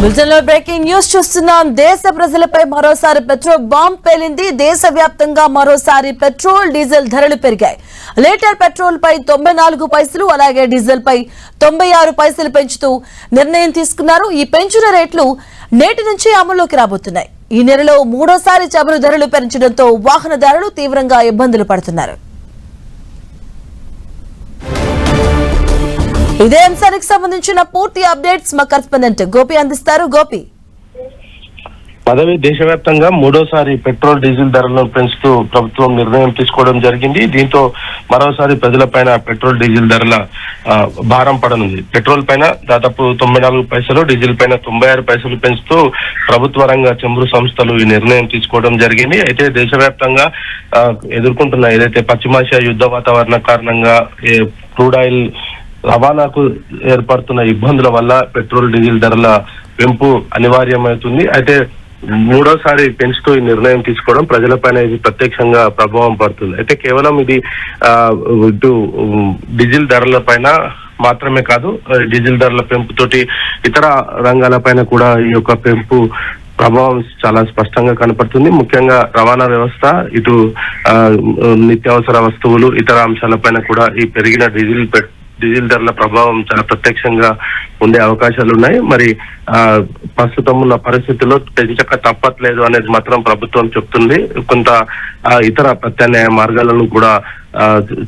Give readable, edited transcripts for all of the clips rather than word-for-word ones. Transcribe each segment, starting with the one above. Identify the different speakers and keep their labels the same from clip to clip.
Speaker 1: బులెటిన్లో breaking news చూస్తున్నాం. దేశ ప్రజలపై మరోసారి పెట్రోల్ బాంబ్ పేలింది. దేశవ్యాప్తంగా మరోసారి పెట్రోల్ డీజిల్ ధరలు పెరిగాయి. లీటర్ పెట్రోల్ పై 94 పైసలు, అలాగే డీజిల్ పై 96 పైసలు పెంచుతూ నిర్ణయం తీసుకున్నారు. ఈ పెంచిన రేట్లు నేటి నుంచి అమల్లోకి రాబోతున్నాయి. ఈ నెలలో మూడోసారి చమురు ధరలు పెంచడంతో వాహనదారులు తీవ్రంగా ఇబ్బందులు పడుతున్నారు. ఇదే అంశానికి సంబంధించిన పూర్తి అప్డేట్స్ మా కరెస్పాండెంట్ గోపి అందిస్తారు. గోపి,
Speaker 2: పదవి దేశవ్యాప్తంగా మూడోసారి పెట్రోల్ డీజిల్ ధరలను పెంచుతూ ప్రభుత్వం నిర్ణయం తీసుకోవడం జరిగింది. దీంతో మరోసారి ప్రజలపైన పెట్రోల్ డీజిల్ ధరల భారం పడనుంది. పెట్రోల్ పైన దాదాపు 94 పైసలు, డీజిల్ పైన 96 పైసలు పెంచుతూ ప్రభుత్వ రంగ చమురు సంస్థలు ఈ నిర్ణయం తీసుకోవడం జరిగింది. అయితే దేశవ్యాప్తంగా ఎదుర్కొంటున్న ఏదైతే పశ్చిమాసియా యుద్ధ వాతావరణ కారణంగా క్రూడ్ ఆయిల్ రవాణాకు ఏర్పడుతున్న ఇబ్బందుల వల్ల పెట్రోల్ డీజిల్ ధరల పెంపు అనివార్యమవుతుంది. అయితే మూడోసారి పెంచుతూ ఈ నిర్ణయం తీసుకోవడం ప్రజలపైన ఇది ప్రత్యక్షంగా ప్రభావం పడుతుంది. అయితే కేవలం ఇది ఇటు డీజిల్ ధరల పైన మాత్రమే కాదు, డీజిల్ ధరల పెంపుతోటి ఇతర రంగాలపైన కూడా ఈ యొక్క పెంపు ప్రభావం చాలా స్పష్టంగా కనపడుతుంది. ముఖ్యంగా రవాణా వ్యవస్థ, ఇటు నిత్యావసర వస్తువులు, ఇతర అంశాలపైన కూడా ఈ పెరిగిన డీజిల్ ధరల ప్రభావం చాలా ప్రత్యక్షంగా ఉండే అవకాశాలు ఉన్నాయి. మరి ప్రస్తుతం ఉన్న పరిస్థితుల్లో పెంచక తప్పట్లేదు అనేది మాత్రం ప్రభుత్వం చెప్తుంది. కొంత ఇతర ప్రత్యామ్నాయ మార్గాలను కూడా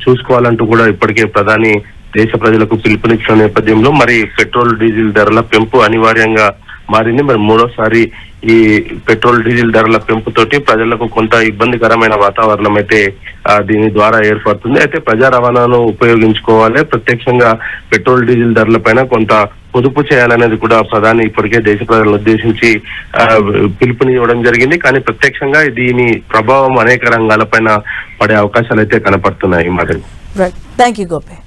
Speaker 2: చూసుకోవాలంటూ కూడా ఇప్పటికే ప్రధాని దేశ ప్రజలకు పిలుపునిచ్చిన నేపథ్యంలో మరి పెట్రోల్ డీజిల్ ధరల పెంపు అనివార్యంగా మారింది. మరి మూడోసారి ఈ పెట్రోల్ డీజిల్ ధరల పెంపుతోటి ప్రజలకు కొంత ఇబ్బందికరమైన వాతావరణం అయితే దీని ద్వారా ఏర్పడుతుంది. అయితే ప్రజా రవాణాను ఉపయోగించుకోవాలి, ప్రత్యక్షంగా పెట్రోల్ డీజిల్ ధరల పైన కొంత పొదుపు చేయాలనేది కూడా ప్రధాని ఇప్పటికే దేశ ప్రజలను ఉద్దేశించి పిలుపునివ్వడం జరిగింది. కానీ ప్రత్యక్షంగా దీని ప్రభావం అనేక రంగాలపైన పడే అవకాశాలు అయితే కనపడుతున్నాయి. Madhavi,
Speaker 1: thank you Gopi.